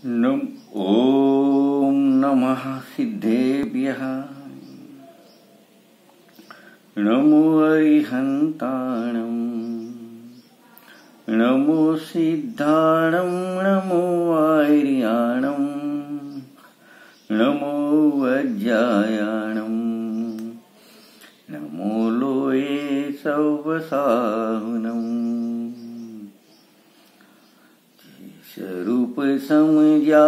ॐ नमः सिद्धेभ्यः। नमो अरिहन्ताणं, नमो सिद्धाणं, नमो आर्याणं, नमो वज्रायाणं, नमो लोये सवसाहुनम्। स्वरूप समज्या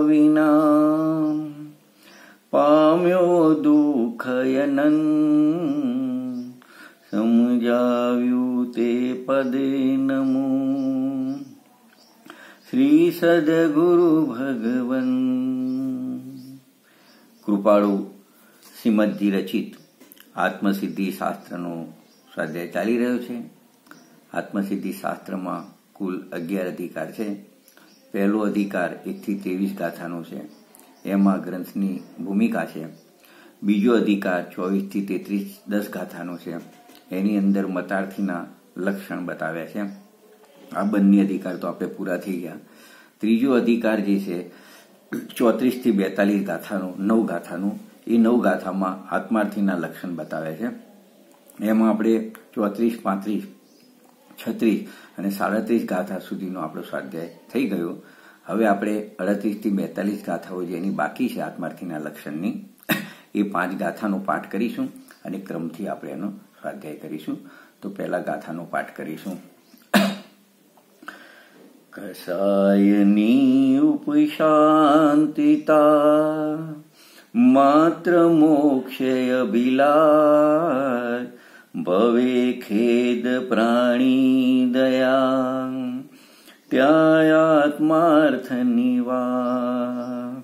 विना पाम्यो दुःखयनन्, समजाव्યું તે પદે નમો શ્રી સદગુરુ ભગવન। કૃપાળુ શ્રીમદજી રચિત આત્મસિદ્ધિ શાસ્ત્રનો સ્વાધ્યાય ચાલી રહ્યો છે। આત્મસિદ્ધિ શાસ્ત્રમાં કુલ 11 અધિકાર છે। પહેલો અધિકાર 1 થી 23 ગાથાનો છે, એમાં ગ્રંથની ભૂમિકા છે। બીજો અધિકાર 24 થી 33 10 ગાથાનો છે, એની અંદર મતાર્થીના લક્ષણ બતાવ્યા છે। આ બંને અધિકાર તો આપણે પૂરા થઈ ગયા। ત્રીજો અધિકાર જે છે 34 થી 42 ગાથાનો 9 ગાથાનું, એ 9 ગાથામાં આત્માર્થીના લક્ષણ બતાવ્યા છે। એમાં આપણે 34, 35, 36 અને 37 ગાથા સુધીનો આપણો સ્વાધ્યાય થઈ ગયો। હવે આપણે 38 થી 42 ગાથાઓ જેની બાકી છે આત્માર્થીના લક્ષણની, એ 5 ગાથાનો પાઠ કરીશું અને ક્રમથી આપણે એનો સ્વાધ્યાય કરીશું। તો પહેલા ગાથાનો પાઠ કરીશું। કસાયની ઉપશાંતિતા માત્ર મોક્ષય અભિલાષ, ભવે ખેદ પ્રાણી દયા ત્યાયાત્માર્થ નિવા।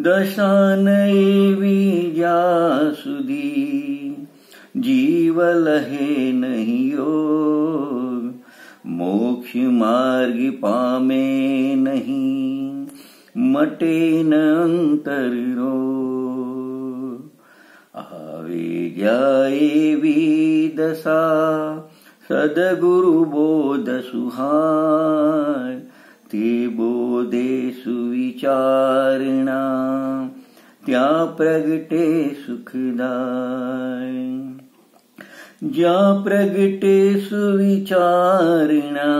દશાન એવી જ્યાં સુધી જીવ લહે નહીં યોગ, મોક્ષ માર્ગ પામે નહીં મટે ન અંતર રોગ। આવી જાય એવી દશા સદગુરુ બોધ સુહાય, તે બોધે સુવિચારણા ત્યાં પ્રગટે સુખદાય। જ્યાં પ્રગટે સુવિચારણા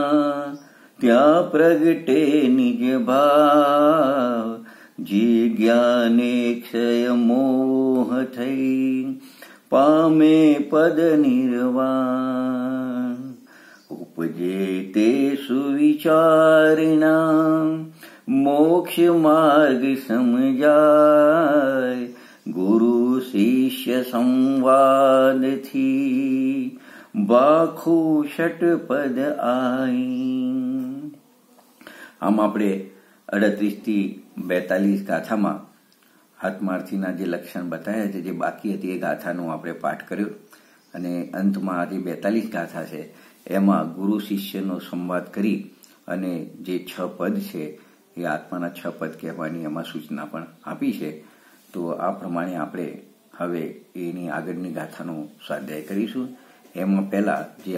ત્યાં પ્રગટે નિજ ભાવ, જે જ્ઞાને ક્ષય મોહ થઈ પામે પદ નિર્વાણ। ઉપજે તે સુવિચારણા મોક્ષ માર્ગ સમજાય, ગુરુ શિષ્ય સંવાદથી બાખું ષટપદ આઈ। આમ આપણે 38 થી 42 ગાથામાં આત્માર્થીના જે લક્ષણ બતાવ્યા છે, જે બાકી હતી એ ગાથાનો આપણે પાઠ કર્યો અને અંતમાં આ જે 42 ગાથા છે એમાં ગુરુ શિષ્યનો સંવાદ કરી અને જે 6 પદ છે એ આત્માના 6 પદ કહેવાની એમાં સૂચના પણ આપી છે। તો આ પ્રમાણે આપણે હવે એની આગળની ગાથાનો સ્વાધ્યાય કરીશું। એમાં પહેલા જે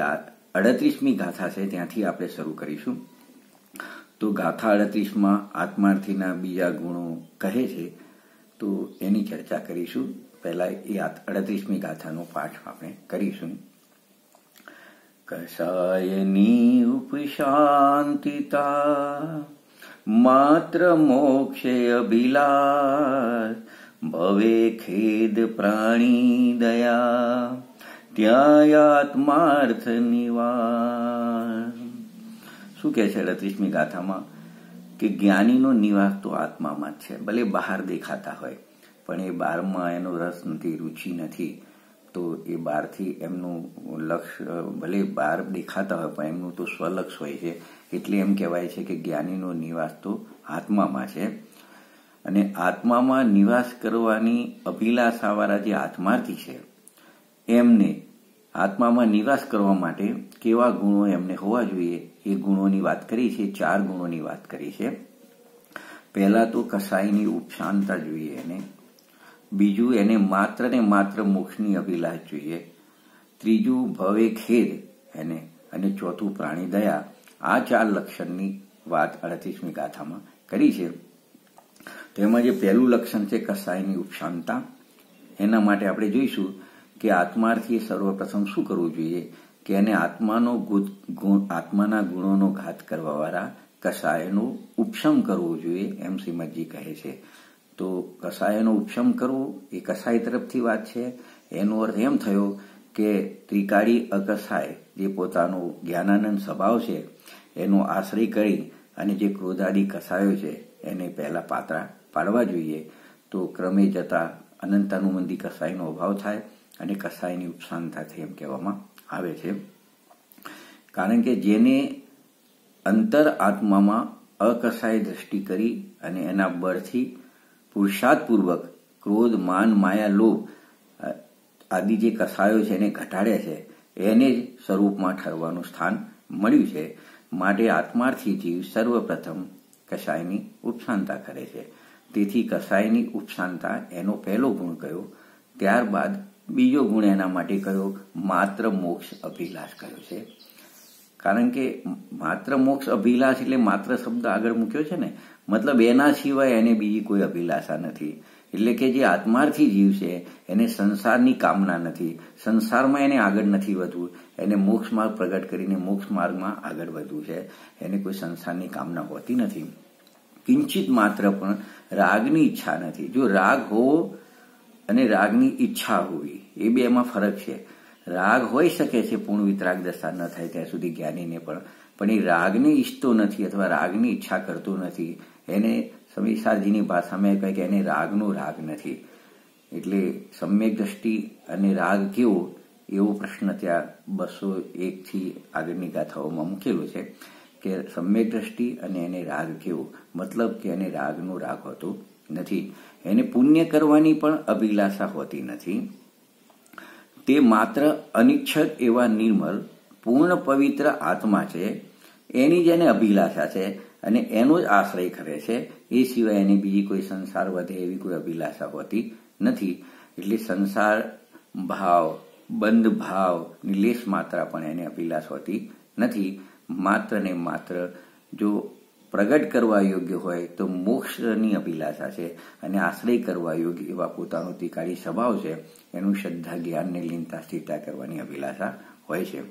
38મી ગાથા છે ત્યાંથી આપણે શરૂ કરીશું। તો ગાથા 38માં આત્માર્થીના બીજા ગુણો કહે છે, તો એની ચર્ચા કરીશું। પહેલા એ 38મી ગાથાનો પાઠ આપણે કરીશું। કસાયની ઉપશાંતિતા માત્ર મોક્ષે અભિલાષ, ભવે ખેદ પ્રાણી દયા ત્યાં આત્માર્થ નિવાસ। શું કહે છે 38મી ગાથામાં કે જ્ઞાનીનો નિવાસ તો આત્મામાં જ છે। ભલે બહાર દેખાતા હોય પણ એ બહારમાં એનો રસ નથી, રુચિ નથી, તો એ બહારથી એમનું લક્ષ્ય ભલે બહાર દેખાતા હોય પણ એમનું તો સ્વલક્ષ હોય છે। એટલે એમ કહેવાય છે કે જ્ઞાનીનો નિવાસ તો આત્મામાં છે। અને આત્મામાં નિવાસ કરવાની અભિલાષાવાળા જે આત્માર્થી છે એમને આત્મામાં નિવાસ કરવા માટે કેવા ગુણો એમને હોવા જોઈએ એ ગુણોની વાત કરી છે। 4 ગુણોની વાત કરી છે। પહેલા તો કસાયની ઉપશાંતતા જોઈએ એને, બીજું એને માત્ર ને માત્ર મોક્ષની અભિલાષ જોઈએ, ત્રીજું ભવે ખેદ એને, અને ચોથું પ્રાણી દયા। આ 4 લક્ષણની વાત 38મી ગાથામાં કરી છે. તેમાં જે પહેલું લક્ષણ છે કસાયની ઉપશાંતતા, એના માટે આપણે જોઈશું કે આત્માર્થીએ સર્વપ્રથમ શું કરવું જોઈએ કે એને આત્માના ગુણોનો ઘાત કરવાવાળા કસાયનો ઉપશમ કરવો જોઈએ, એમ શ્રીમદજી કહે છે. તો કસાયનો ઉપશમ કરવો એ કસાય તરફથી વાત છે. એનો અર્થ એમ થયો કે ત્રિકાળી અકસાય જે પોતાનો જ્ઞાનાનંદ સ્વભાવ છે એનો આશ્રય કરી અને જે ક્રોધાદી કસાયો છે એને પહેલા પાતળા પાડવા જોઈએ. તો ક્રમે જતા અનંતાનુબંધી કસાયનો અભાવ થાય અને કસાયની ઉપશાંતતા થાય એમ કહેવામાં આવે છે. કારણ કે જેને અંતર આત્મામાં અકસાય દ્રષ્ટિ કરી અને એના બળથી પુરુષાર્થપૂર્વક ક્રોધ, માન, માયા, લોભ આદિ જે કસાયો છે એને ઘટાડ્યા છે, એને જ સ્વરૂપમાં ઠરવાનું સ્થાન મળ્યું છે. માટે આત્માર્થી જીવ સર્વપ્રથમ કસાયની ઉપશાંતતા કરે છે. તેથી કસાયની ઉપશાંતતા એનો પહેલો ગુણ કયો. ત્યારબાદ બીજો ગુણ એના માટે કયો, માત્ર મોક્ષ અભિલાષ કયો છે. કારણ કે માત્ર મોક્ષ અભિલાષ એટલે માત્ર શબ્દ આગળ મૂક્યો છે ને, મતલબ એના સિવાય એને બીજી કોઈ અભિલાષા નથી. એટલે કે જે આત્માર્થી જીવ છે એને સંસારની કામના નથી, સંસારમાં એને આગળ નથી વધવું, એને મોક્ષ માર્ગ પ્રગટ કરીને મોક્ષ માર્ગમાં આગળ વધવું છે. એને કોઈ સંસારની કામના હોતી નથી, કિંચિત માત્ર પણ રાગની ઈચ્છા નથી. જો રાગ હોવો અને રાગની ઈચ્છા હોવી એ બેમાં ફરક છે. રાગ હોઈ શકે છે પૂર્ણ વિતરાગ દશા ન થાય ત્યાં સુધી જ્ઞાનીને પણ એ રાગને ઈચ્છતો નથી અથવા રાગની ઈચ્છા કરતો નથી. એને સમીસારજીની ભાષામાં કહે કે એને રાગનો રાગ નથી. એટલે સમ્યક દ્રષ્ટિ અને રાગ કેવો એવો પ્રશ્ન ત્યાં 201થી આગળની ગાથાઓમાં મૂકેલો છે કે સમ્યક દ્રષ્ટિ અને એને રાગ કેવો, મતલબ કે એને રાગનો રાગ હોતો નથી. એને પુણ્ય કરવાની પણ અભિલાષા હોતી નથી. તે માત્ર અનિચ્છક એવા નિર્મલ પૂર્ણ પવિત્ર આત્મા છે, એની જ એને અભિલાષા છે અને એનો જ આશ્રય કરે છે. એ સિવાય એની બીજી કોઈ સંસાર વધે એવી કોઈ અભિલાષા હોતી નથી. એટલે સંસાર ભાવ, બંધ ભાવની લેશ માત્રા પણ એને અભિલાષ હોતી નથી. માત્ર ને માત્ર જો પ્રગટ કરવા યોગ્ય હોય તો મોક્ષની અભિલાષા છે અને આશ્રય કરવા યોગ્ય એવા પોતાનો ત્રિકાળી સ્વભાવ છે એનું શ્રદ્ધા, જ્ઞાનને લીનતા, સ્થિરતા કરવાની અભિલાષા હોય છે.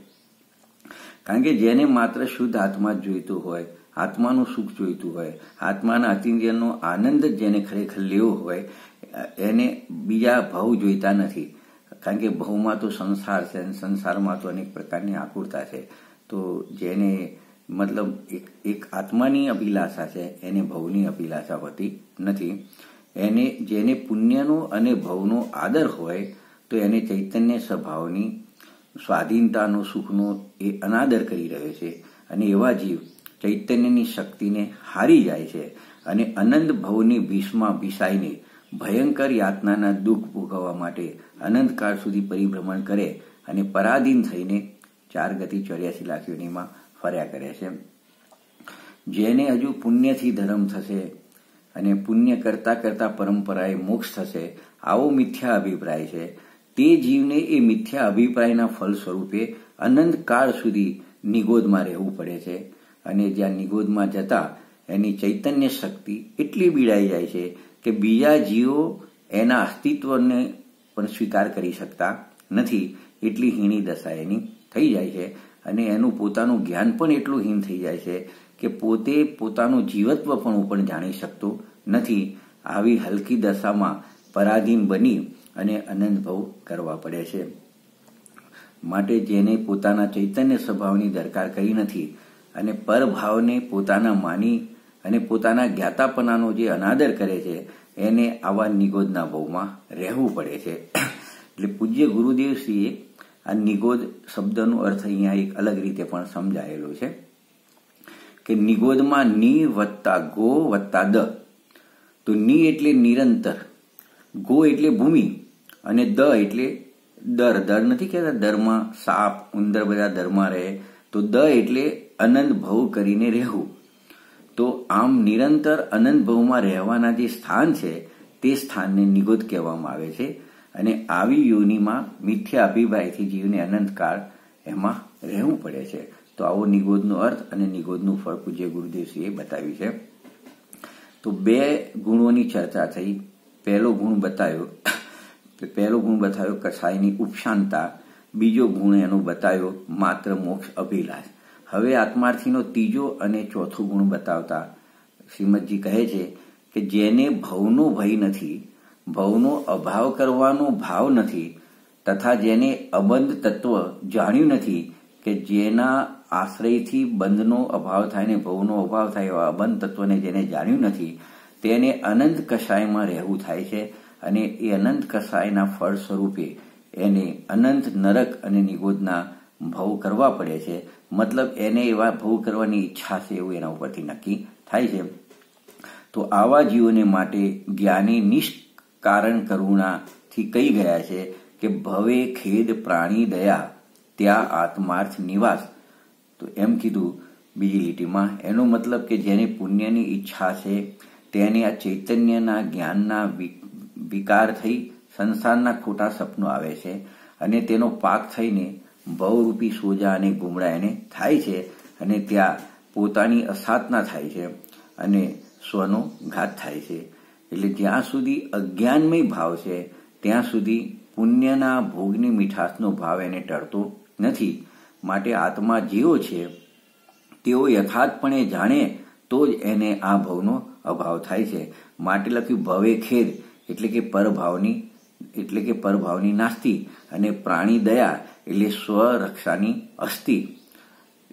કારણ કે જેને માત્ર શુદ્ધ આત્મા જ જોઈતું હોય, આત્માનું સુખ જોઈતું હોય, આત્માના અતિન્દ્રિયનો આનંદ જ જેને ખરેખર લેવો હોય, એને બીજા ભાવ જોઈતા નથી. કારણ કે ભાવમાં તો સંસાર છે અને સંસારમાં તો અનેક પ્રકારની આકુરતા છે. તો જેને મતલબ એક આત્માની અભિલાષા છે એને ભવની અભિલાષા હોતી નથી. એને જેને પુણ્યનો અને ભવનો આદર હોય તો એને ચૈતન્ય સ્વભાવની સ્વાધીનતાનો, સુખનો એ અનાદર કરી રહ્યો છે અને એવા જીવ ચૈતન્યની શક્તિને હારી જાય છે અને અનંત ભવની ભીષમાં ભીસાઈને ભયંકર યાતનાના દુઃખ ભોગવવા માટે અનંતકાળ સુધી પરિભ્રમણ કરે અને પરાધીન થઈને 4 ગતિ 84 લાખ યોનિમાં ફર્યા કરે છે. જેને હજુ પુણ્યથી ધર્મ થશે અને પુણ્ય કરતા કરતા પરંપરાએ મોક્ષ થશે આવો મિથ્યા અભિપ્રાય છે, તે જીવને એ મિથ્યા અભિપ્રાયના ફળ સ્વરૂપે અનંતકાળ સુધી નિગોદમાં રહેવું પડે છે. અને જ્યાં નિગોદમાં જતા એની ચૈતન્ય શક્તિ એટલી બીડાઈ જાય છે કે બીજા જીવો એના અસ્તિત્વને પણ સ્વીકાર કરી શકતા નથી. એટલી હીણી દશા એની થઈ જાય છે અને એનું પોતાનું જ્ઞાન પણ એટલું હીન થઈ જાય છે કે પોતે પોતાનું જીવત્વ પણ જાણી શકતો નથી. આવી હલકી દશામાં પરાધીન બની અને અનંત ભવ કરવા પડે છે. માટે જેને પોતાના ચૈતન્ય સ્વભાવની દરકાર કરી નથી અને પરભાવને પોતાના માની અને પોતાના જ્ઞાતાપણાનો જે અનાદર કરે છે એને આવા નિગોદના ભવમાં રહેવું પડે છે. એટલે પૂજ્ય ગુરુદેવશ્રીએ આ નિગોદ શબ્દનો અર્થ અહીંયા એક અલગ રીતે પણ સમજાયેલો છે કે નિગોદમાં ની વત્તા ગો વત્તા દ. તો ની એટલે નિરંતર, ગો એટલે ભૂમિ અને દ એટલે દર. દર નથી કહેતા દરમાં સાપ, ઉંદર બધા દરમાં રહે, તો દ એટલે અનંત ભવ કરીને રહેવું. તો આમ નિરંતર અનંત ભવમાં રહેવાના જે સ્થાન છે તે સ્થાનને નિગોદ કહેવામાં આવે છે. અને આવી યોનિમાં મિથ્યા અભિપ્રાયથી જીવને અનંતકાળ એમાં રહેવું પડે છે. તો આવો નિગોદનો અર્થ અને નિગોદનું ફળ પૂજ્ય ગુરુદેવશ્રીએ બતાવ્યું છે. તો 2 ગુણોની ચર્ચા થઈ. પહેલો ગુણ બતાવ્યો કસાયની ઉપશાંતતા, બીજો ગુણ એનો બતાવ્યો માત્ર મોક્ષ અભિલાષ. હવે આત્માર્થીનો ત્રીજો અને ચોથો ગુણ બતાવતા શ્રીમદજી કહે છે કે જેને ભવનો ભય નથી, ભવનો અભાવ કરવાનો ભાવ નથી, તથા જેને અબંધ તત્વ જાણ્યું નથી કે જેના આશ્રયથી બંધનો અભાવ થાય ને ભવનો અભાવ થાય એવા અબંધ તત્વને જેને જાણ્યું નથી, તેને અનંત કષાયમાં રહેવું થાય છે. અને એ અનંત કષાયના ફળ સ્વરૂપે એને અનંત નરક અને નિગોદના ભવ કરવા પડે છે. મતલબ એને એવા ભવ કરવાની ઈચ્છા છે એવું એના ઉપરથી નક્કી થાય છે. તો આવા જીવોને માટે જ્ઞાની નિષ્કારણ કરુણાથી કહી ગયા છે કે ભવે ખેદ પ્રાણી દયા ત્યાં આત્માર્થ નિવાસ. તો એમ કીધું બીજી લીટીમાં. એનો મતલબ કે જેને પુણ્યની ઈચ્છા છે તેને આ ચૈતન્યના જ્ઞાનના વિકાર થઈ સંસારના ખોટા સપનો આવે છે અને તેનો પાક થઈને ભવરૂપી સોજા અને ગુમડા એને થાય છે અને ત્યાં પોતાની અસાધના થાય છે અને સ્વનો ઘાત થાય છે. એટલે જ્યાં સુધી અજ્ઞાનમય ભાવ છે ત્યાં સુધી પુણ્યના ભોગની મીઠાશનો ભાવ એને ટળતો નથી. માટે આત્મા જેવો છે તેઓ યથાર્થપણે જાણે તો જ એને આ ભવનો અભાવ થાય છે. માટે લખ્યું ભવે ખેદ એટલે કે પરભાવની નાસ્તિ અને પ્રાણી દયા એટલે સ્વરક્ષાની અસ્તિ.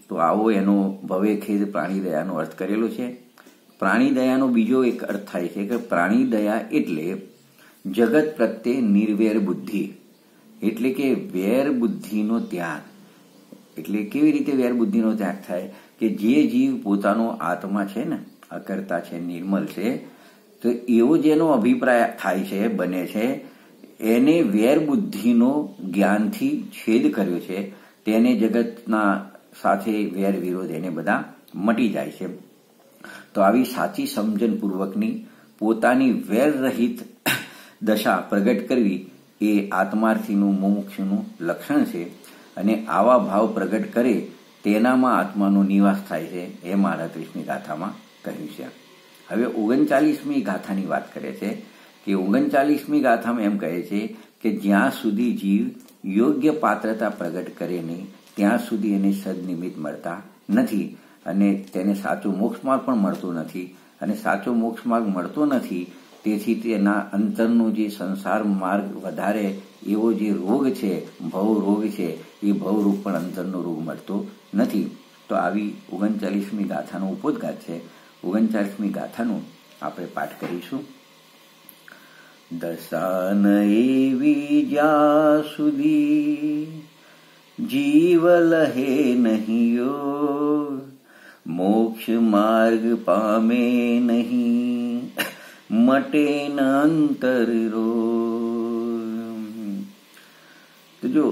તો આવો એનો ભવે ખેદ પ્રાણી દયાનો અર્થ કરેલો છે. પ્રાણી દયાનો બીજો એક અર્થ થાય છે કે પ્રાણી દયા એટલે જગત પ્રત્યે નિર્વેર બુદ્ધિ, એટલે કે વેર બુદ્ધિનો ત્યાગ. એટલે કેવી રીતે વેર બુદ્ધિનો ત્યાગ થાય કે જે જીવ પોતાનો આત્મા છે ને, અકર્તા છે, નિર્મલ છે, તો એવો જેનો અભિપ્રાય થાય છે, બને છે, એને વેર બુદ્ધિનો જ્ઞાનથી છેદ કર્યો છે. તેને જગતના સાથે વેર વિરોધ એને બધા મટી જાય છે. તો આવી સાચી સમજણપૂર્વકની પોતાની વેરરહિત દશા પ્રગટ કરવી એ આત્માર્થીનું મુમુક્ષુનું લક્ષણ છે. અને આવા ભાવ પ્રગટ કરે તેનામાં આત્માનો નિવાસ થાય છે એમ 38મી ગાથામાં કહ્યું છે. હવે 39મી ગાથાની વાત કરે છે કે 39મી ગાથામાં એમ કહે છે કે જ્યાં સુધી જીવ યોગ્ય પાત્રતા પ્રગટ કરે નહીં ત્યાં સુધી એને સદનિમિત્ત મળતા નથી અને તેને સાચો મોક્ષ માર્ગ પણ મળતો નથી. અને સાચો મોક્ષ માર્ગ મળતો નથી તેથી તેના અંતરનો જે સંસાર માર્ગ વધારે એવો જે રોગ છે, ભવ રોગ છે, એ ભવરૂપ પણ અંતરનો રોગ મળતો નથી. તો આવી 39મી ગાથાનો ઉપોદ્ઘાત છે. 39મી ગાથાનો આપણે પાઠ કરીશું. દશાન એવી જ્યાં સુધી જીવ લહે નહીં યોગ, મોક્ષ માર્ગ પામે નહીં મટે ન અંતર રોગ. તો જો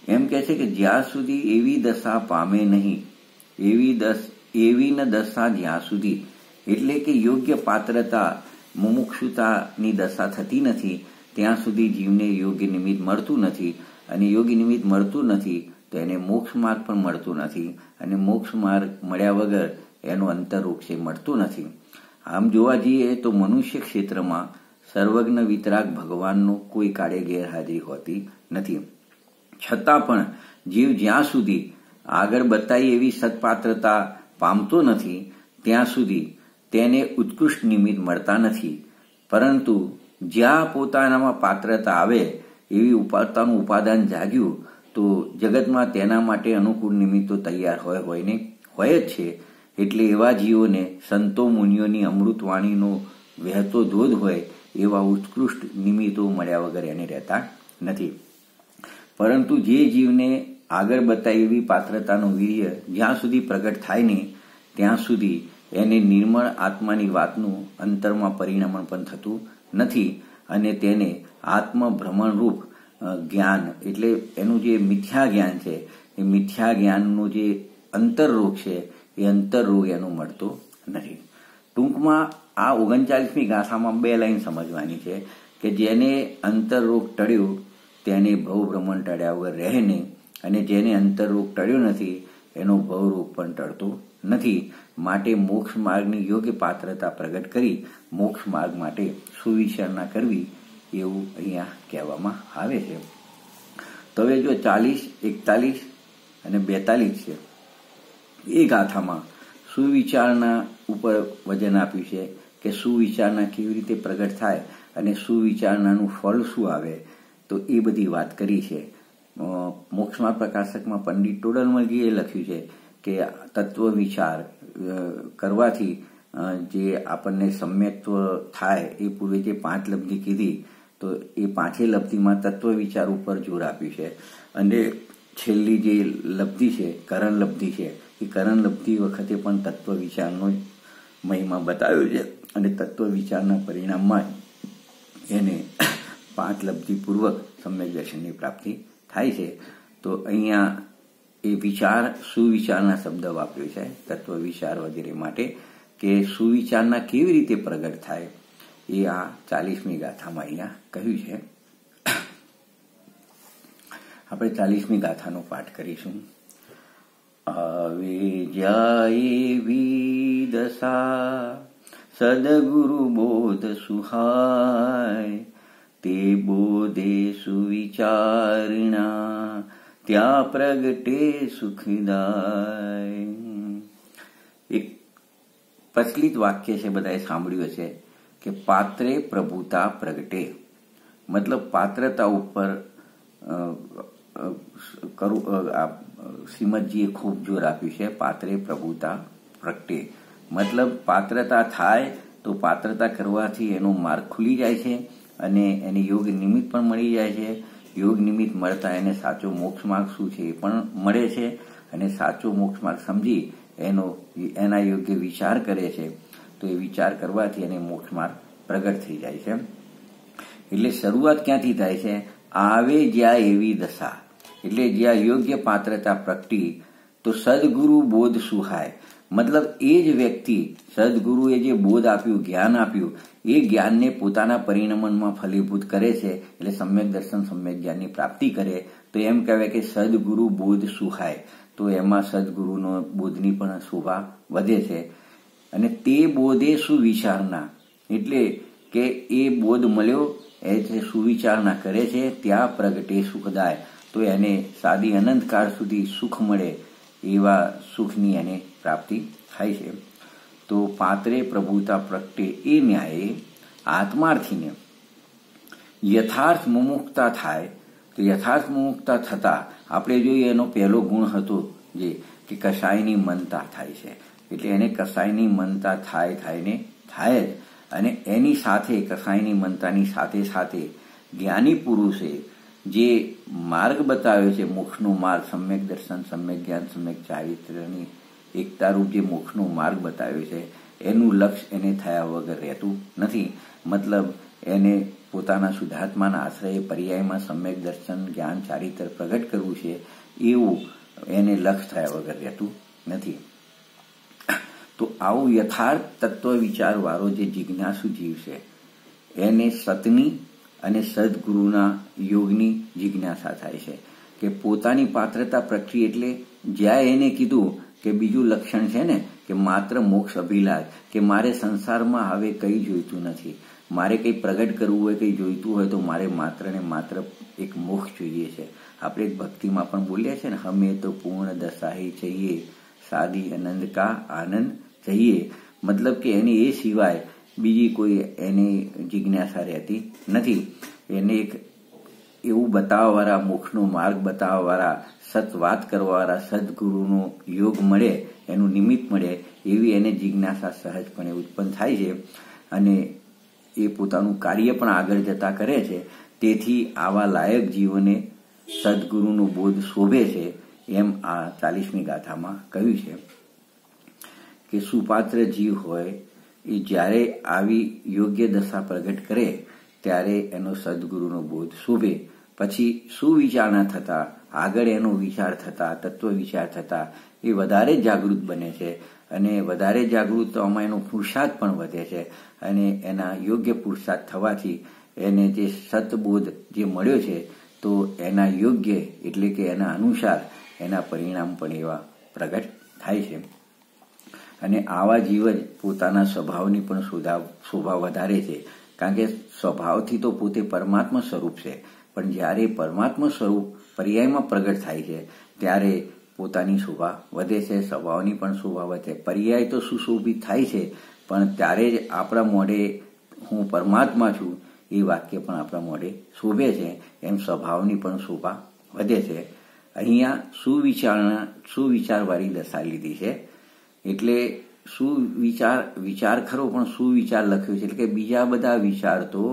એમ કે છે કે જ્યાં સુધી એવી દશા પામે નહીં, એવી ન દશા જ્યાં સુધી, એટલે કે યોગ્ય પાત્રતા મુમુક્ષુતાની દશા થતી નથી ત્યાં સુધી જીવને યોગ્ય નિમિત્ત મળતું નથી. અને યોગ્ય નિમિત્ત મળતું નથી તો એને મોક્ષ માર્ગ પણ મળતું નથી. અને મોક્ષ માર્ગ મળ્યા વગર એનો અંતરરોગ છે મળતું નથી. આમ જોવા જઈએ તો મનુષ્ય ક્ષેત્રમાં સર્વજ્ઞ વિતરાગ ભગવાનનો કોઈ કાળે ગેરહાજરી હોતી નથી. છતાં પણ જીવ જ્યાં સુધી આગળ બતાવી એવી સત્પાત્રતા પામતો નથી ત્યાં સુધી તેને ઉત્કૃષ્ટ નિમિત્ત મળતા નથી. પરંતુ જ્યાં પોતાનામાં પાત્રતા આવે એવી પોતાનું ઉપાદાન જાગ્યું તો જગતમાં તેના માટે અનુકૂળ નિમિત્તો તૈયાર હોય જ છે. એટલે એવા જીવોને સંતો મુનિઓની અમૃતવાણીનો વહેતો ધોધ હોય એવા ઉત્કૃષ્ટ નિમિત્તો મળ્યા વગર એને રહેતા નથી. પરંતુ જે જીવને આગળ બતાવી એવી પાત્રતાનું વીર્ય જ્યાં સુધી પ્રગટ થાય નહીં ત્યાં સુધી એને નિર્મળ આત્માની વાતનું અંતરમાં પરિણમન પણ થતું નથી. અને તેને આત્મભ્રમણરૂપ જ્ઞાન એટલે એનું જે મિથ્યા જ્ઞાન છે એ મિથ્યા જ્ઞાનનું જે અંતરરોગ છે એ અંતરરોગ એનો મળતો નથી. ટૂંકમાં આ 39મી ગાથામાં 2 લાઈન સમજવાની છે કે જેને અંતરરોગ ટળ્યો તેને ભવભ્રમણ ટળ્યા વગર રહે નહીં, અને જેને અંતરરોગ ટળ્યો નથી એનો ભવરોગ પણ ટળતો નથી. માટે મોક્ષ માર્ગની યોગ્ય પાત્રતા પ્રગટ કરી મોક્ષ માર્ગ માટે સુવિચારણા કરવી એવું અહીંયા કહેવામાં આવે છે. તો હવે જો 40, 41 અને 42 છે એ ગાથામાં સુવિચારણા ઉપર વજન આપ્યું છે કે સુવિચારણા કેવી રીતે પ્રગટ થાય અને સુવિચારણાનું ફળ શું આવે, તો એ બધી વાત કરી છે. મોક્ષમાર્ગ પ્રકાશકમાં પંડિત ટોડરમલજીએ લખ્યું છે કે તત્વ વિચાર કરવાથી જે આપણને સમ્યક્ત્વ થાય, એ પૂર્વે જે 5 લબ્ધિ કીધી તો એ 5 લબ્ધિમાં તત્વ વિચાર ઉપર જોર આપ્યું છે. અને છેલ્લી જે લબ્ધિ છે કરણ લબ્ધિ છે, એ કરણ લબ્ધિ વખતે પણ તત્વ વિચારનો મહિમા બતાવ્યો છે અને તત્વ વિચારના પરિણામમાં એને 5 લબ્ધિ પૂર્વક સમ્યક દર્શનની પ્રાપ્તિ થાય છે. તો અહીંયા એ વિચાર સુવિચારના શબ્દ વાપર્યો છે તત્વ વિચાર વગેરે માટે, કે સુવિચારના કેવી રીતે પ્રગટ થાય એ આ 40મી ગાથામાં અહીંયા કહ્યું છે. આપણે 40મી ગાથાનો પાઠ કરીશું. આવે જાય વિદશા સદગુરુ બોધ સુહાય, તે બોધે સુવિચારણા ત્યાં પ્રગટે સુખદાય. એક પ્રચલિત વાક્ય છે, બધાએ સાંભળ્યું છે કે પાત્રે પ્રભુતા પ્રગટે. મતલબ પાત્રતા ઉપર શ્રીમદજીએ ખૂબ જોર આપ્યું છે. પાત્રે પ્રભુતા પ્રગટે મતલબ પાત્રતા થાય તો પાત્રતા કરવાથી એનો માર્ગ ખુલી જાય છે અને એને યોગ નિમિત્ત પણ મળી જાય છે. યોગ નિમિત્ત મળતા એને સાચો મોક્ષ માર્ગ શું છે એ પણ મળે છે અને સાચો મોક્ષ માર્ગ સમજી એના યોગ્ય વિચાર કરે છે તો એ વિચાર કરવાથી એને મોક્ષ માર્ગ પ્રગટ થઈ જાય છે. એટલે શરૂઆત ક્યાંથી થાય છે? આવે જ્યાં એવી દશા, એટલે જ્યાં યોગ્ય પાત્રતા પ્રગટી તો સદગુરુ બોધ સુહાય. મતલબ એ જ વ્યક્તિ, સદગુરુએ જે બોધ આપ્યું, જ્ઞાન આપ્યું, એ જ્ઞાનને પોતાના પરિણમનમાં ફલીભૂત કરે છે. એટલે સમ્યક દર્શન સમ્યક જ્ઞાનની પ્રાપ્તિ કરે તો એમ કહેવાય કે સદગુરુ બોધ સુહાય. તો એમાં સદગુરુનો બોધની પણ શોભા વધે છે. અને તે બોધે સુવિચારણા, એટલે કે એ બોધ મળ્યો એ સુવિચારણા કરે છે ત્યાં પ્રગટે સુખદાય. તો એને સાદી અનંતકાળ સુધી સુખ મળે એવા સુખની એને પ્રાપ્તિ થાય છે. તો પાત્રે પ્રભુતા પ્રગટે એ ન્યાયે આત્માર્થીને યથાર્થ મુમુક્ષતા થાય. તો યથાર્થ મુમુક્ષતા થતા આપણે જોઈએ એનો પહેલો ગુણ હતો જે કે કસાયની મનતા થાય છે. એટલે એને કસાયની મનતા થાય જ. અને એની સાથે કસાયની મનતાની સાથે સાથે જ્ઞાની પુરુષે જે માર્ગ બતાવ્યો છે, મોક્ષનો માર્ગ, સમ્યક દર્શન સમ્યક જ્ઞાન સમ્યક ચારિત્ર્યની એકતારૂપ જે મોક્ષનો માર્ગ બતાવ્યો છે, એનું લક્ષ્ય એને થયા વગર રહેતું નથી. મતલબ એને પોતાના શુદ્ધાત્માના આશ્રય પર્યાયમાં સમ્યક દર્શન જ્ઞાન ચારિત્ર પ્રગટ કરવું છે એવું એને લક્ષ્ય થયા વગર રહેતું નથી. તો આવું યથાર્થ તત્વ વિચારવાળો જે જિજ્ઞાસુ જીવ છે એને સતની અને સદગુરુના યોગની જિજ્ઞાસા થાય છે કે પોતાની પાત્રતા પ્રગટી. એટલે જ્યાં એને કીધું કે બીજું લક્ષણ છે ને કે માત્ર મોક્ષ અભિલાષ, કે મારે સંસારમાં હવે કંઈ જોઈતું નથી, મારે કંઈ પ્રગટ કરવું હોય, કંઈ જોઈતું હોય તો મારે માત્ર ને માત્ર એક મોક્ષ જોઈએ છે. આપણે એક ભક્તિમાં પણ બોલીએ છીએ ને, હમે તો પૂર્ણ દશાહી चाहिए, સાદી આનંદ કા આનંદ चाहिए. મતલબ કે એને એ સિવાય બીજી કોઈ એની જિજ્ઞાસા રહેતી નથી. એને એક એવું બતાવવાવાળા, મોક્ષનો માર્ગ બતાવવાવાળા, સત વાત કરવાવાળા સદગુરુનો યોગ મળે, એનું નિમિત્ત મળે એવી એને જિજ્ઞાસા સહજપણે ઉત્પન્ન થાય છે અને એ પોતાનું કાર્ય પણ આગળ જતા કરે છે. તેથી આવા લાયક જીવોને સદગુરુનો બોધ શોભે છે એમ આ 40મી ગાથામાં કહ્યું છે કે સુપાત્ર જીવ હોય એ જ્યારે આવી યોગ્ય દશા પ્રગટ કરે ત્યારે એનો સદગુરુનો બોધ શોભે. પછી સુવિચારણા થતા, આગળ એનો વિચાર થતા, તત્વ વિચાર થતા એ વધારે જાગૃત બને છે અને વધારે જાગૃતતામાં એનો પુરુષાર્થ પણ વધે છે અને એના યોગ્ય પુરુષાર્થ થવાથી એને જે સતબોધ જે મળ્યો છે તો એના યોગ્ય એટલે કે એના અનુસાર એના પરિણામ પણ એવા પ્રગટ થાય છે. અને આવા જીવ જ પોતાના સ્વભાવની પણ શોભા વધારે છે. કારણ કે સ્વભાવથી તો પોતે પરમાત્મા સ્વરૂપ છે, પણ જ્યારે પરમાત્મા સ્વરૂપ પર્યાયમાં પ્રગટ થાય છે ત્યારે પોતાની શોભા વધે છે, સ્વભાવની પણ શોભા વધે. પર્યાય તો સુશોભિત થાય છે, પણ ત્યારે જ આપણા મોઢે હું પરમાત્મા છું એ વાક્ય પણ આપણા મોઢે શોભે છે. એમ સ્વભાવની પણ શોભા વધે છે. અહીંયા સુવિચારવાળી દશા લીધી છે. એટલે વિચાર ખરો, પણ સુવિચાર લખ્યું છે. એટલે કે બીજા બધા વિચાર તો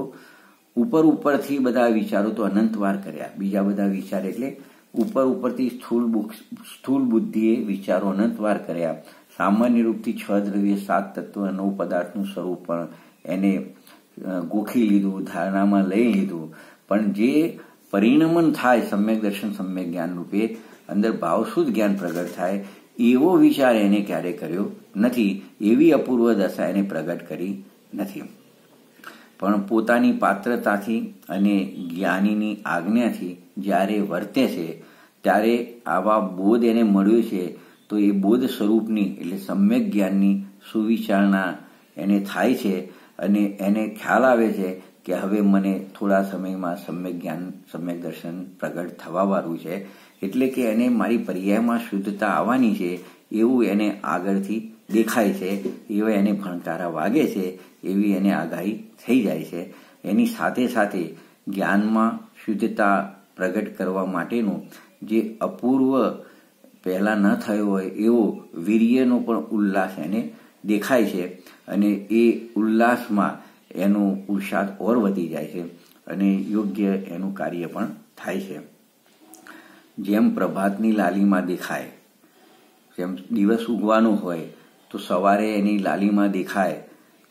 ઉપરથી બધા વિચારો તો અનંતવાર કર્યા. બીજા બધા વિચાર એટલે ઉપરથી સ્થૂળ બુદ્ધિએ વિચારો અનંતવાર કર્યા. સામાન્ય રૂપથી 6 દ્રવ્ય 7 તત્વ 9 પદાર્થનું સ્વરૂપ પણ એને ગોખી લીધું, ધારણામાં લઈ લીધું. પણ જે પરિણમન થાય સમ્યક દર્શન સમ્યક જ્ઞાન રૂપે અંદર ભાવશુદ્ધ જ્ઞાન પ્રગટ થાય એવો વિચાર એને ક્યારે કર્યો નથી. એવી અપૂર્વ દશા એને પ્રગટ કરી નથી. પણ પોતાની પાત્રતાથી અને જ્ઞાનીની આજ્ઞાથી જ્યારે વર્તે છે ત્યારે આવા બોધ એને મળ્યો છે. તો એ બોધ સ્વરૂપની એટલે સમ્યક જ્ઞાનની સુવિચારણા એને થાય છે અને એને ખ્યાલ આવે છે કે હવે મને થોડા સમયમાં સમ્યક જ્ઞાન સમ્યક દર્શન પ્રગટ થવાવાળું છે. એટલે કે એને મારી પર્યાયમાં શુદ્ધતા આવવાની છે એવું એને આગળથી દેખાય છે. એવા એને ભણકારા વાગે છે, એવી એને આગાહી થઈ જાય છે. એની સાથે સાથે જ્ઞાનમાં શુદ્ધતા પ્રગટ કરવા માટેનું જે અપૂર્વ પહેલાં ન થયો હોય એવો વીર્યનો પણ ઉલ્લાસ એને દેખાય છે. અને એ ઉલ્લાસમાં એનો પુરુષાર્થ ઓર વધી જાય છે અને યોગ્ય એનું કાર્ય પણ થાય છે. જેમ પ્રભાતની લાલીમાં દેખાય, જેમ દિવસ ઉગવાનું હોય તો સવારે એની લાલીમાં દેખાય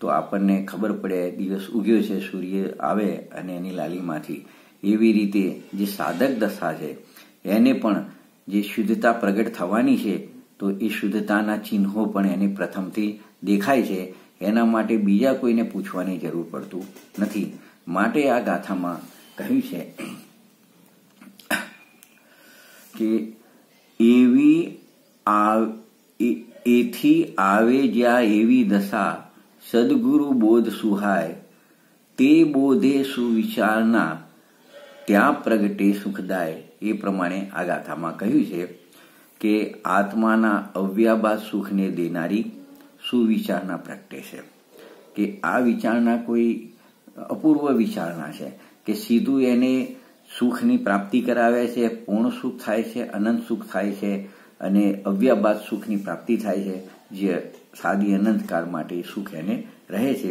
તો આપણને ખબર પડે દિવસ ઉગ્યો છે, સૂર્ય આવે અને એની લાલીમાંથી. એવી રીતે જે સાધક દશા છે એને પણ જે શુદ્ધતા પ્રગટ થવાની છે તો એ શુદ્ધતાના ચિહ્નો પણ એને પ્રથમથી દેખાય છે. એના માટે બીજા કોઈને પૂછવાની જરૂર પડતું નથી. માટે આ ગાથામાં કહ્યું છે કે એથી આવે જ્યાં એવી દશા સદગુરુ બોધ સુહાય, તે બોધે સુવિચારના ત્યાં પ્રગટે સુખદાય. એ પ્રમાણે આ ગાથામાં કહ્યું છે કે આત્માના અવ્યાભાસ સુખને દેનારી સુવિચારણા પ્રગટે છે. કે આ વિચારણા કોઈ અપૂર્વ વિચારણા છે કે સીધું એને સુખની પ્રાપ્તિ કરાવે છે. પૂર્ણ સુખ થાય છે, અનંત સુખ થાય છે અને અવ્યાભાસ સુખની પ્રાપ્તિ થાય છે. જે સાદી અનંતકાળ માટે સુખ એને રહે છે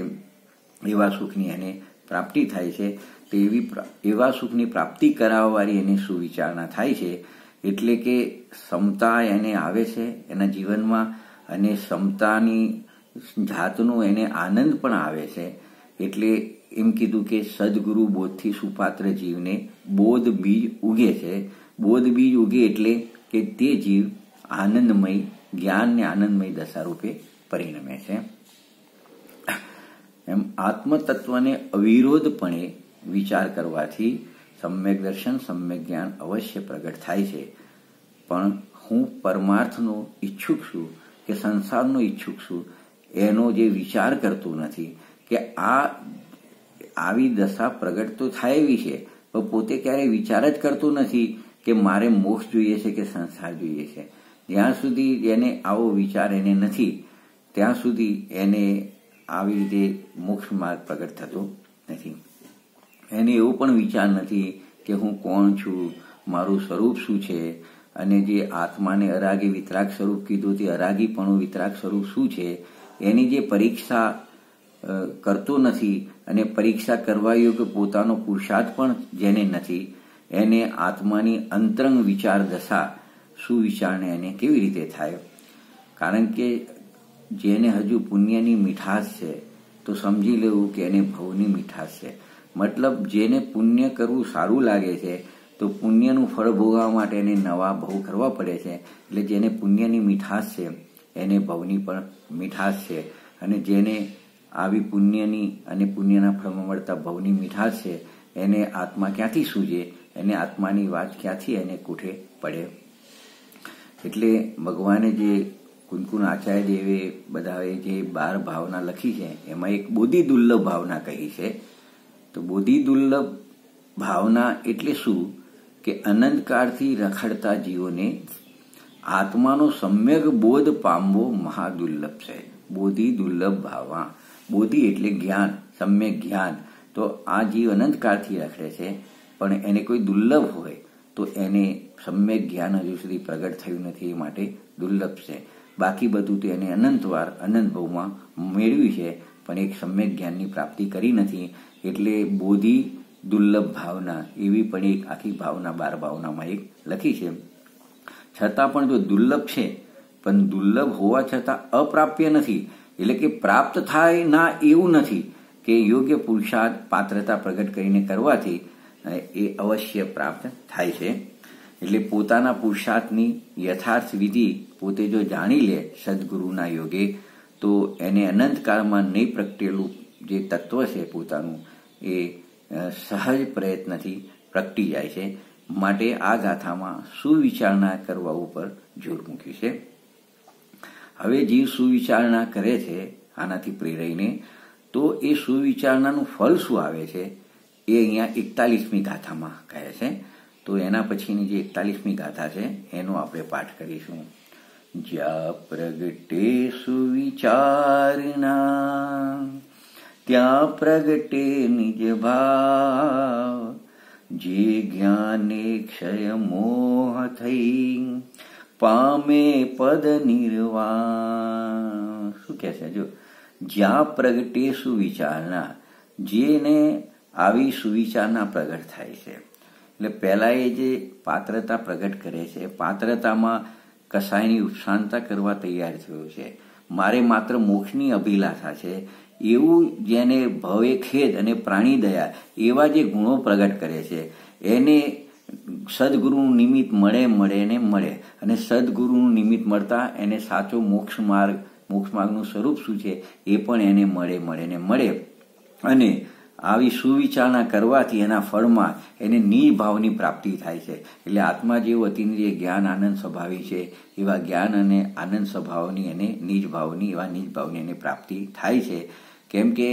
એવા સુખની એને પ્રાપ્તિ થાય છે. તો એવા સુખની પ્રાપ્તિ કરાવવાળી એની સુવિચારણા થાય છે. એટલે કે ક્ષમતા એને આવે છે એના જીવનમાં અને ક્ષમતાની જાતનો એને આનંદ પણ આવે છે. એટલે એમ કીધું કે સદગુરુ બોધથી સુપાત્ર જીવને બોધ બીજ ઉગે છે. બોધ બીજ ઉગે એટલે કે તે જીવ આનંદમય જ્ઞાન ને આનંદમય દશા રૂપે પરિણમે છે. એમ આત્મતત્વને અવિરોધપણે વિચાર કરવાથી સમ્યક દર્શન સમ્યક જ્ઞાન અવશ્ય પ્રગટ થાય છે. પણ હું પરમાર્થનો ઈચ્છુક છું કે સંસારનો ઈચ્છુક છું એનો જે વિચાર કરતો નથી કે આવી દશા પ્રગટ તો થાય એવી છે, પણ પોતે ક્યારેય વિચાર જ કરતો નથી કે મારે મોક્ષ જોઈએ છે કે સંસાર જોઈએ છે. જ્યાં સુધી એને આવો વિચાર એને નથી ત્યાં સુધી એને આવી રીતે મોક્ષ માર્ગ પ્રગટ થતો નથી. એને એવો પણ વિચાર નથી કે હું કોણ છું, મારું સ્વરૂપ શું છે, અને જે આત્માને અરાગી વિતરાગ સ્વરૂપ કીધું તે અરાગીપણું વિતરાગ સ્વરૂપ શું છે એની જે પરીક્ષા કરતો નથી અને પરીક્ષા કરવા યોગ્ય પોતાનો પુરુષાર્થ પણ જેને નથી એને આત્માની અંતરંગ વિચાર દશા સુવિચારને એને કેવી રીતે થાય. કારણ કે જેને હજુ પુણ્યની મીઠાશ છે તો સમજી લેવું કે એને ભવની મીઠાશ છે. મતલબ જેને પુણ્ય કરવું સારું લાગે છે તો પુણ્યનું ફળ ભોગવવા માટે એને નવા ભવ કરવા પડે છે. એટલે જેને પુણ્યની મીઠાશ છે એને ભવની પણ મીઠાશ છે. અને જેને આવી પુણ્યની અને પુણ્યના ફળમાં મળતા ભવની મીઠાશ છે એને આત્મા ક્યાંથી સૂજે, એને આત્માની વાત ક્યાંથી એને કૂઠે પડે. એટલે ભગવાને જે કુંકુન આચાર્ય દેવે બધાએ જે 12 ભાવના લખી છે એમાં એક બોધિ દુર્લભ ભાવના કહી છે. તો બોધિ દુર્લભ ભાવના એટલે શું કે અનંતકાળથી રખડતા જીવોને આત્માનો સમ્યક બોધ પામવો મહાદુર્લભ છે. બોધિ દુર્લભ ભાવના, બોધિ એટલે જ્ઞાન, સમ્યક જ્ઞાન. તો આ જીવ અનંતકાળથી રખડે છે પણ એને કોઈ દુર્લભ હોય તો એને સમ્યક જ્ઞાન હજુ સુધી પ્રગટ થયું નથી, એ માટે દુર્લભ છે. બાકી બધું તો એને અનંતવાર અનંત ભવમાં મેળવ્યું છે પણ એક સમ્યક જ્ઞાનની પ્રાપ્તિ કરી નથી. એટલે બોધિ દુર્લભ ભાવના એવી પણ એક આખી ભાવના 12 ભાવનામાં એક લખી છે. છતાં પણ જો દુર્લભ છે પણ દુર્લભ હોવા છતાં અપ્રાપ્ય નથી, એટલે કે પ્રાપ્ત થાય ના એવું નથી કે યોગ્ય પુરુષાર્થ પાત્રતા પ્રગટ કરીને કરવાથી એ અવશ્ય પ્રાપ્ત થાય છે. એટલે પોતાના પુરુષાર્થની યથાર્થ વિધિ પોતે જો જાણી લે સદગુરુના યોગે તો એને અનંતકાળમાં નહીં પ્રગટેલું જે તત્વ છે પોતાનું એ સહજ પ્રયત્નથી પ્રગટી જાય છે. માટે આ ગાથામાં સુવિચારણા કરવા ઉપર જોર મૂક્યું છે. હવે જીવ સુવિચારણા કરે છે આનાથી પ્રેરાઈને, તો એ સુવિચારણાનું ફળ શું આવે છે એ અહીંયા 41મી ગાથામાં કહે છે. તો એના પછીની જે 41મી ગાથા છે એનો આપણે પાઠ કરીશું. જ્યાં પ્રગટે સુવિચારણા ત્યાં પ્રગટે નિજ ભાવ, જે જ્ઞાને ક્ષય મોહ થઈ પામે પદ નિર્વાણ. શું કહે છે? જો જ્યાં પ્રગટે સુવિચારણા, જેને આવી સુવિચારણા પ્રગટ થાય છે. એટલે પહેલા એ જે પાત્રતા પ્રગટ કરે છે, પાત્રતામાં કસાયની ઉપશાંતા કરવા તૈયાર થયો છે, મારે માત્ર મોક્ષની અભિલાષા છે, એવું જેને ભવે ખેદ અને પ્રાણી દયા એવા જે ગુણો પ્રગટ કરે છે એને સદગુરુનું નિમિત્ત મળે અને સદગુરુનું નિમિત્ત મળતા એને સાચો મોક્ષ માર્ગનું સ્વરૂપ શું છે એ પણ એને મળે અને આવી સુવિચારણા કરવાથી એના ફળમાં એને નિજ પ્રાપ્તિ થાય છે. એટલે આત્મા જેવું અતિને જે જ્ઞાન આનંદ સ્વભાવી છે એવા જ્ઞાન અને આનંદ સ્વભાવની અને નિજ ભાવની એને પ્રાપ્તિ થાય છે. કેમ કે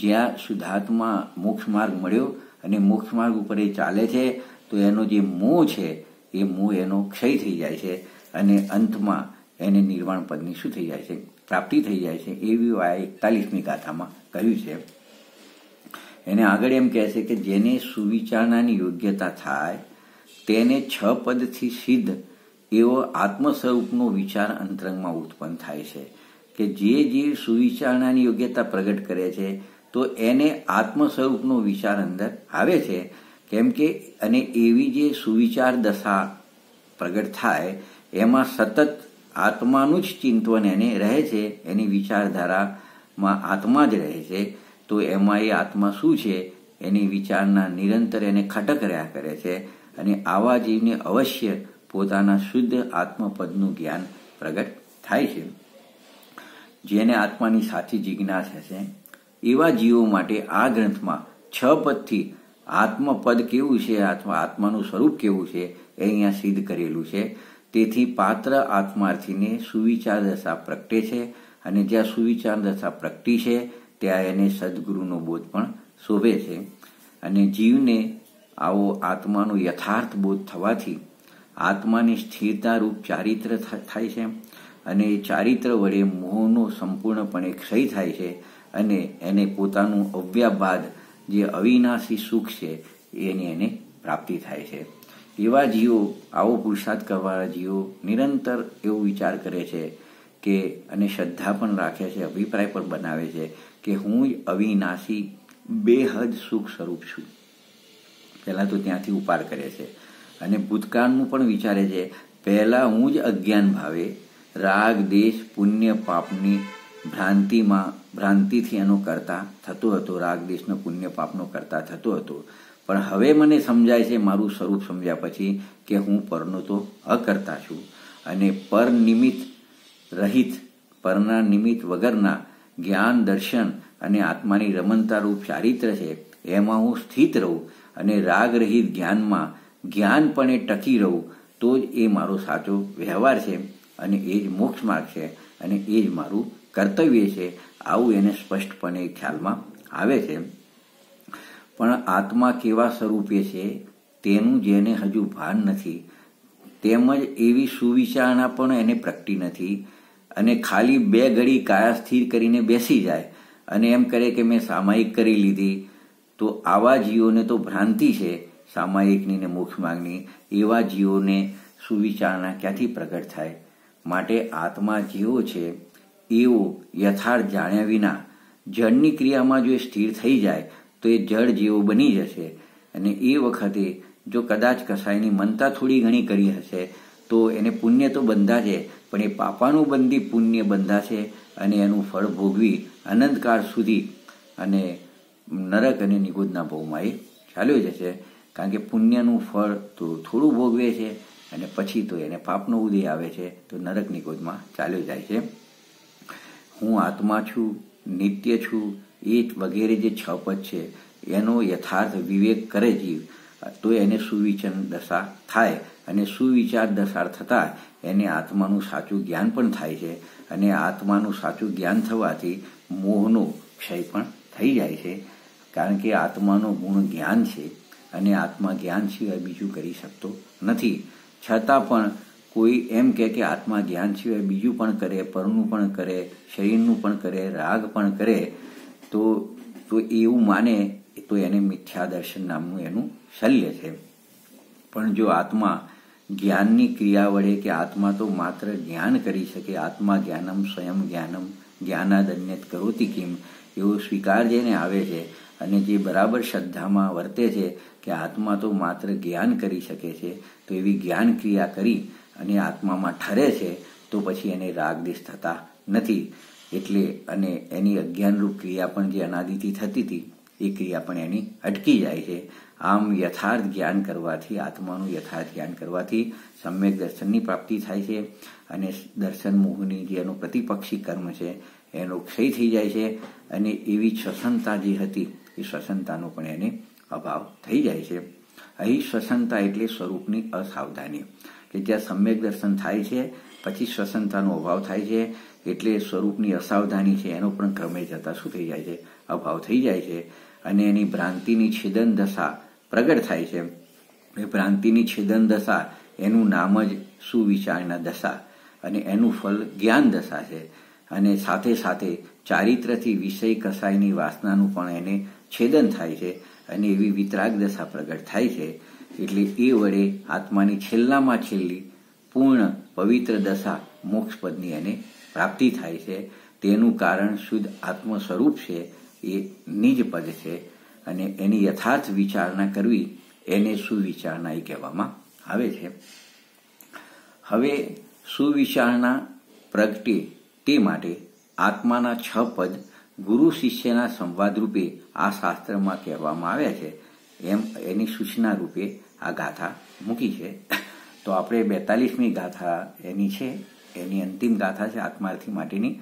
જ્યાં શુદ્ધાત્મા મોક્ષ માર્ગ મળ્યો અને મોક્ષ માર્ગ ઉપર એ ચાલે છે તો એનો જે મોહ છે એ મોહ એનો ક્ષય થઈ જાય છે અને અંતમાં એને નિર્વાણ પદની શું થઈ જાય છે? પ્રાપ્તિ થઈ જાય છે. એવી આ 41મી ગાથામાં કહ્યું છે. એને આગળ એમ કહે છે કે જેને સુવિચારણાની યોગ્યતા થાય તેને 6 પદથી સિદ્ધ એવો આત્મ સ્વરૂપનો વિચાર અંતરંગમાં ઉત્પન્ન થાય છે. કે જે સુવિચારણાની યોગ્યતા પ્રગટ કરે છે તો એને આત્મ સ્વરૂપનો વિચાર અંદર આવે છે. કેમ કે અને એવી જે સુવિચાર દશા પ્રગટ થાય એમાં સતત આત્માનું જ ચિંતન એને રહે છે, એની વિચારધારામાં આત્મા જ રહે છે. તો એમાં એ આત્મા શું છે એની વિચારના નિરંતર એને ખટક રહ્યા કરે છે અને આવા જીવને અવશ્ય પોતાના શુદ્ધ આત્મપદનું જ્ઞાન પ્રગટ થાય છે. જેને આત્માની સાચી જિજ્ઞાસા છે એવા જીવો માટે આ ગ્રંથમાં 6 પદથી આત્મપદ કેવું છે, આત્માનું સ્વરૂપ કેવું છે એ અહીંયા સિદ્ધ કરેલું છે. તેથી પાત્ર આત્માર્થીને સુવિચાર દશા પ્રગટે છે અને જ્યાં સુવિચાર દશા પ્રગટી છે ત્યાં એને સદગુરુનો બોધ પણ શોભે છે. અને જીવને આવો આત્માનો યથાર્થ બોધ થવાથી આત્માની સ્થિરતારૂપ ચારિત્ર થાય છે અને એ ચારિત્ર વડે મોહનો સંપૂર્ણપણે ક્ષય થાય છે અને એને પોતાનું અવ્યાબાદ જે અવિનાશી સુખ છે એની એને પ્રાપ્તિ થાય છે. એવા જીવો, આવો પુરુષાર્થ કરવાના જીવો નિરંતર એવો વિચાર કરે છે કે અને શ્રદ્ધા પણ રાખે છે, અભિપ્રાય પણ બનાવે છે કે હું જ અવિનાશી બેહદ સુખ સ્વરૂપ છું. પહેલા તો ત્યાંથી ઉપાર કરે છે અને ભૂતકાળનું પણ વિચારે છે. પહેલા હું જ અજ્ઞાન ભાવે રાગ દેશ પુણ્ય પાપની ભ્રાંતિથી એનો કરતા થતો હતો, રાગ દેશનો પુણ્ય પાપનો કરતા થતો હતો. પણ હવે મને સમજાય છે મારું સ્વરૂપ સમજ્યા પછી કે હું પરનો તો અકર્તા છું અને પર નિમિત્ત રહિત, પરના નિમિત્ત વગરના જ્ઞાન દર્શન અને આત્માની રમણતારૂપ ચારિત્ર છે એમાં હું સ્થિત રહું અને રાગ રહિત જ્ઞાનમાં જ્ઞાનપણે ટકી રહું તો જ એ મારો સાચો વ્યવહાર છે અને એ જ મોક્ષ માર્ગ છે અને એ જ મારું કર્તવ્ય છે, આવું એને સ્પષ્ટપણે ખ્યાલમાં આવે છે. પણ આત્મા કેવા સ્વરૂપે છે તેનું જેને હજુ ભાન નથી, તેમજ એવી સુવિચારણા પણ એને પ્રગટી નથી અને ખાલી 2 ઘડી કાયા સ્થિર કરીને બેસી જાય અને એમ કરે કે મેં સામાયિક કરી લીધી, તો આવા જીવોને તો ભ્રાંતિ છે સામાયિકની ને મોક્ષ માર્ગની. એવા જીવોને સુવિચારણા ક્યાંથી પ્રગટ થાય? માટે આત્મા જેવો છે એવો યથાર્થ જાણ્યા વિના જળની ક્રિયામાં જો સ્થિર થઈ જાય તો એ જળ જેવો બની જશે. અને એ વખતે જો કદાચ કસાયની મનતા થોડી ઘણી કરી હશે તો એને પુણ્ય તો બંધા છે, પણ એ પાપાનું બંધી પુણ્ય બંધા છે અને એનું ફળ ભોગવી અનંતકાળ સુધી અને નરક અને નિગોદના ભવમાં એ ચાલ્યો જશે. કારણ કે પુણ્યનું ફળ તો થોડું ભોગવે છે અને પછી તો એને પાપનો ઉદય આવે છે તો નરક નિગોદમાં ચાલ્યો જાય છે. હું આત્મા છું, નિત્ય છું, એ વગેરે જે 6 પદ છે એનો યથાર્થ વિવેક કરે જીવ તો એને સુવિચાર દશા થાય અને સુવિચાર દશા થતાં એને આત્માનું સાચું જ્ઞાન પણ થાય છે અને આત્માનું સાચું જ્ઞાન થવાથી મોહનો ક્ષય પણ થઈ જાય છે. કારણ કે આત્માનો ગુણ જ્ઞાન છે અને આત્મા જ્ઞાન સિવાય બીજું કરી શકતો નથી. છતાં પણ કોઈ એમ કે આત્મા જ્ઞાન સિવાય બીજું પણ કરે, પરનું પણ કરે, શરીરનું પણ કરે, રાગ પણ કરે, તો એવું માને તો એને મિથ્યા દર્શન નામનું એનું શલ્ય છે. પણ જો આત્મા જ્ઞાનની ક્રિયા વડે કે આત્મા તો માત્ર જ્ઞાન કરી શકે, આત્મા જ્ઞાનમ સ્વયં જ્ઞાનમ જ્ઞાનાદન્યત કરોતિ કિમ, એવો સ્વીકાર જેને આવે છે અને જે બરાબર શ્રદ્ધામાં વર્તે છે કે આત્મા તો માત્ર જ્ઞાન કરી શકે છે, તો એવી જ્ઞાન ક્રિયા કરી અને આત્મામાં ઠરે છે તો પછી એને રાગદેશ થતા નથી. એટલે અને એની અજ્ઞાનરૂપ ક્રિયા પણ જે અનાદિથી થતી હતી એ ક્રિયા પણ એની અટકી જાય છે. આમ યથાર્થ જ્ઞાન કરવાથી, આત્માનું યથાર્થ જ્ઞાન કરવાથી સમ્યક દર્શનની પ્રાપ્તિ થાય છે અને દર્શન મોહની જે એનું પ્રતિપક્ષી કર્મ છે એનો ક્ષય થઈ જાય છે અને એવી શ્વસનતા જે હતી એ શ્વસનતાનો પણ એને અભાવ થઈ જાય છે. અહીં શ્વસનતા એટલે સ્વરૂપની અસાવધાની, કે જ્યાં સમ્યક દર્શન થાય છે પછી શ્વસનતાનો અભાવ થાય છે, એટલે સ્વરૂપની અસાવધાની છે એનો પણ ક્રમે જતા શું થઈ જાય છે? અભાવ થઈ જાય છે અને એની ભ્રાંતિની છેદન દશા પ્રગટ થાય છે. એ ભ્રાંતિની છેદન દશા એનું નામ જ સુવિચારના દશા અને એનું ફળ જ્ઞાન દશા છે. અને સાથે સાથે ચારિત્રથી વિષય કસાયની વાસનાનું પણ એને છેદન થાય છે અને એવી વિતરાગ દશા પ્રગટ થાય છે. એટલે એ વડે આત્માની છેલ્લામાં છેલ્લી પૂર્ણ પવિત્ર દશા મોક્ષપદની એને પ્રાપ્તિ થાય છે. તેનું કારણ શુદ્ધ આત્મ સ્વરૂપ છે, એ નિજ પદ છે અને એની યથાર્થ વિચારણા કરવી એને સુવિચારણા એ કહેવામાં આવે છે. હવે સુવિચારણા પ્રગટે તે માટે આત્માના 6 પદ ગુરુ શિષ્યના સંવાદ રૂપે આ શાસ્ત્રમાં કહેવામાં આવ્યા છે, એમ એની સૂચના રૂપે આ ગાથા મૂકી છે. તો આપણે 42મી ગાથા એની છે, એની અંતિમ ગાથા છે આત્માર્થી માટેની,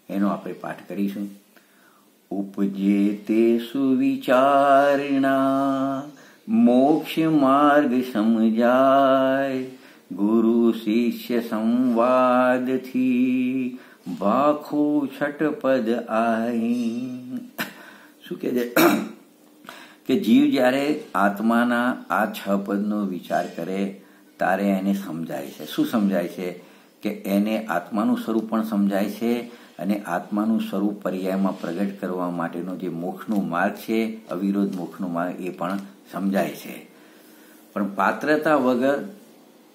એનો આપણે પાઠ કરીશું. ઉપજે તે સુવિચારણા મોક્ષ માર્ગ સમજાય, ગુરુ શિષ્ય સંવાદથી ભાખો છટપદ આઈ. શું કહે છે કે જીવ જ્યારે આત્માના આ 6 પદનો વિચાર કરે ત્યારે એને સમજાય છે. શું સમજાય છે? કે એને આત્માનું સ્વરૂપ પણ સમજાય છે અને આત્માનું સ્વરૂપ પર્યાયમાં પ્રગટ કરવા માટેનો જે મોક્ષનો માર્ગ છે, અવિરોધ મોક્ષનો માર્ગ, એ પણ સમજાય છે. પણ પાત્રતા વગર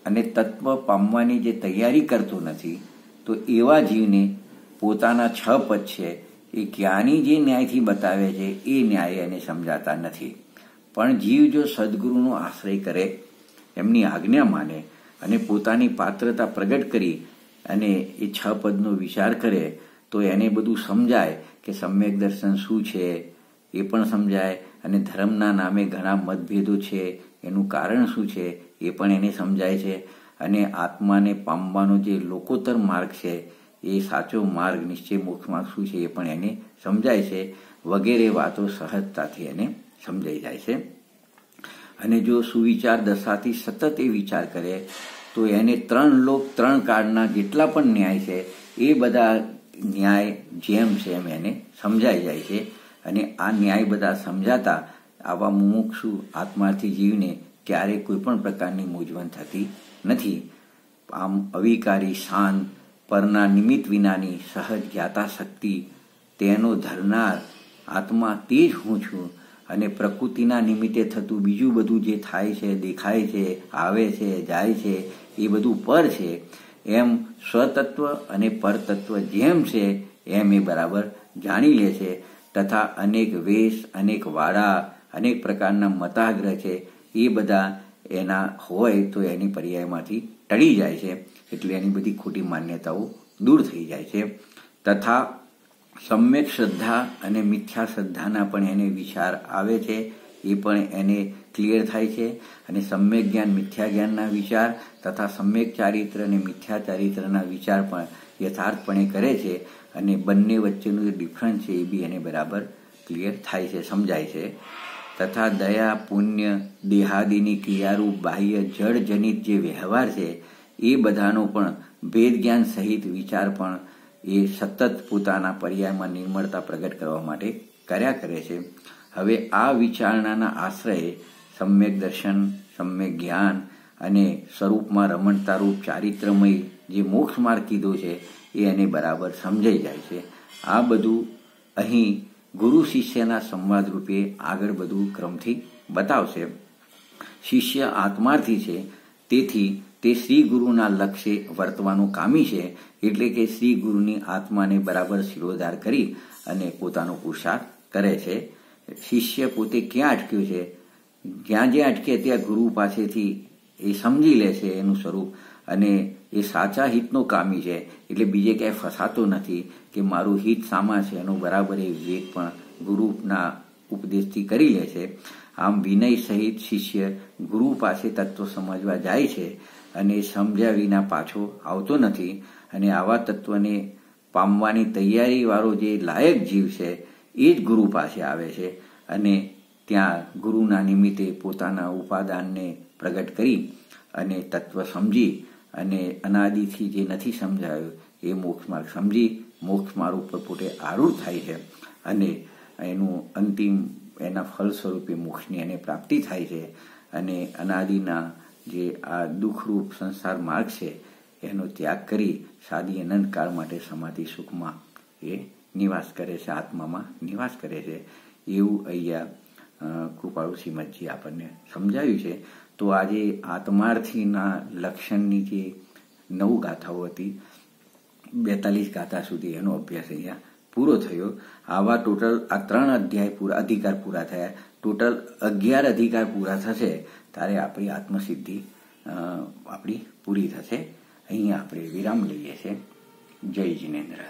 અને તત્વ પામવાની જે તૈયારી કરતો નથી, તો એવા જીવને પોતાના 6 પદ છે એ જ્ઞાની જે ન્યાયથી બતાવે છે એ ન્યાય એને સમજાતા નથી. પણ જીવ જો સદગુરુનો આશ્રય કરે, એમની આજ્ઞા માને અને પોતાની પાત્રતા પ્રગટ કરી અને એ 6 પદનો વિચાર કરે તો એને બધું સમજાય કે સમ્યક દર્શન શું છે એ પણ સમજાય અને ધર્મના નામે ઘણા મતભેદો છે એનું કારણ શું છે એ પણ એને સમજાય છે અને આત્માને પામવાનો જે લોકોત્તર માર્ગ છે એ સાચો માર્ગ નિશ્ચય મોક્ષ માર્ગ શું છે એ પણ એને સમજાય છે. વગેરે વાતો સહજતાથી એને સમજાઈ જાય છે. અને જો સુવિચાર દશાથી સતત એ વિચાર કરે તો એને 3 લોક 3 કાળના જેટલા પણ ન્યાય છે એ બધા ન્યાય જેમ સેમ એને સમજાઈ જાય છે. અને આ ન્યાય બધા સમજાતા આવા મુમુક્ષુ આત્માર્થી જીવને ક્યારેય કોઈ પણ પ્રકારની મૂંઝવણ થતી નથી. આમ અવિકારી શાંત પરના નિમિત્ત વિનાની સહજ જ્ઞાતા શક્તિ તેનો ધરનાર આત્મા તે જ હું છું. અને પ્રકૃતિના નિમિત્તે થતું બીજું બધું જે થાય છે, દેખાય છે, આવે છે, જાય છે, એ બધું પર છે. એમ સ્વતત્વ અને પરતત્વ જેમ છે એમ એ બરાબર જાણી લે છે. તથા અનેક વેશ, અનેક વાડા, અનેક પ્રકારના મતાગ્રહ છે એ બધા એના હોય તો એની પર્યાયમાંથી ટળી જાય છે. એટલે એની બધી ખોટી માન્યતાઓ દૂર થઈ જાય છે. તથા સમ્યક શ્રદ્ધા અને મિથ્યા શ્રદ્ધાના પણ એને વિચાર આવે છે, એ પણ એને ક્લિયર થાય છે. અને સમ્યક જ્ઞાન મિથ્યા જ્ઞાનના વિચાર તથા સમ્યક ચારિત્ર અને મિથ્યા ચારિત્રના વિચાર પણ યથાર્થપણે કરે છે. અને બંને વચ્ચેનું જે ડિફરન્સ છે એ બી એને બરાબર ક્લિયર થાય છે, સમજાય છે. તથા દયા, પુણ્ય, દેહાદિની ક્રિયારૂપ બાહ્ય જળજનિત જે વ્યવહાર છે એ બધાનો પણ ભેદ જ્ઞાન સહિત વિચાર પણ એ સતત પોતાના પર્યાયમાં નિર્મળતા પ્રગટ કરવા માટે કર્યા કરે છે. હવે આ વિચારણાના આશ્રયે સમ્યક દર્શન, સમ્યક જ્ઞાન અને સ્વરૂપમાં રમણતારૂપ ચારિત્રમય જે મોક્ષ માર્ગ કીધો છે એ એને બરાબર સમજાઈ જાય છે. આ બધું અહીં ગુરુ શિષ્યના સંવાદ રૂપે આગળ બધું ક્રમથી બતાવશે. શિષ્ય આત્માર્થી છે, તેથી તે શ્રી ગુરુના લક્ષ્ય વર્તવાનું કામી છે. એટલે કે શ્રી ગુરુની આત્માને બરાબર શિરોધાર કરી અને પોતાનો પુરુષાર્થ કરે છે. શિષ્ય પોતે ક્યાં અટક્યો છે, જ્યાં જ્યાં અટકે ત્યાં ગુરુ પાસેથી એ સમજી લે છે એનું સ્વરૂપ, અને એ સાચા હિતનો કામી છે. એટલે બીજે ક્યાંય ફસાતો નથી કે મારું હિત સામા છે, એનો બરાબર એ વિવેક પણ ગુરુના ઉપદેશથી કરી લે છે. આમ વિનય સહિત શિષ્ય ગુરુ પાસે તત્વ સમજવા જાય છે અને સમજ્યા વિના પાછો આવતો નથી. અને આવા તત્વને પામવાની તૈયારીવાળો જે લાયક જીવ છે એ જ ગુરુ પાસે આવે છે. અને ત્યાં ગુરુના નિમિત્તે પોતાના ઉપાદાનને પ્રગટ કરી અને તત્વ સમજી અને અનાદિથી જે નથી સમજાયું એ મોક્ષ માર્ગ સમજી મોક્ષ માર્ગ ઉપર પોતે આરૂઢ થાય છે. અને એનું અંતિમ એના ફળ સ્વરૂપે મોક્ષની એને પ્રાપ્તિ થાય છે. અને અનાદિના જે આ દુઃખરૂપ સંસાર માર્ગ છે એનો ત્યાગ કરી સાદી અનંતકાળ માટે સમાધિ સુખમાં એ નિવાસ કરે છે, આત્મામાં નિવાસ કરે છે. એવું અહીંયા કૃપાળુ શ્રીમદજી આપણને સમજાવ્યું છે. તો આજે આત્માર્થીના લક્ષણની જે 9 ગાથાઓ હતી, 42 ગાથા સુધી એનો અભ્યાસ અહીંયા પૂરો થયો. આવા ટોટલ આ 3 અધિકાર પૂરા થયા. ટોટલ 11 અધિકાર પૂરા થશે ત્યારે આપણી આત્મસિદ્ધિ આપણી પૂરી થશે. અહીંયા આપણે વિરામ લઈએ છીએ. જય જિનેન્દ્ર.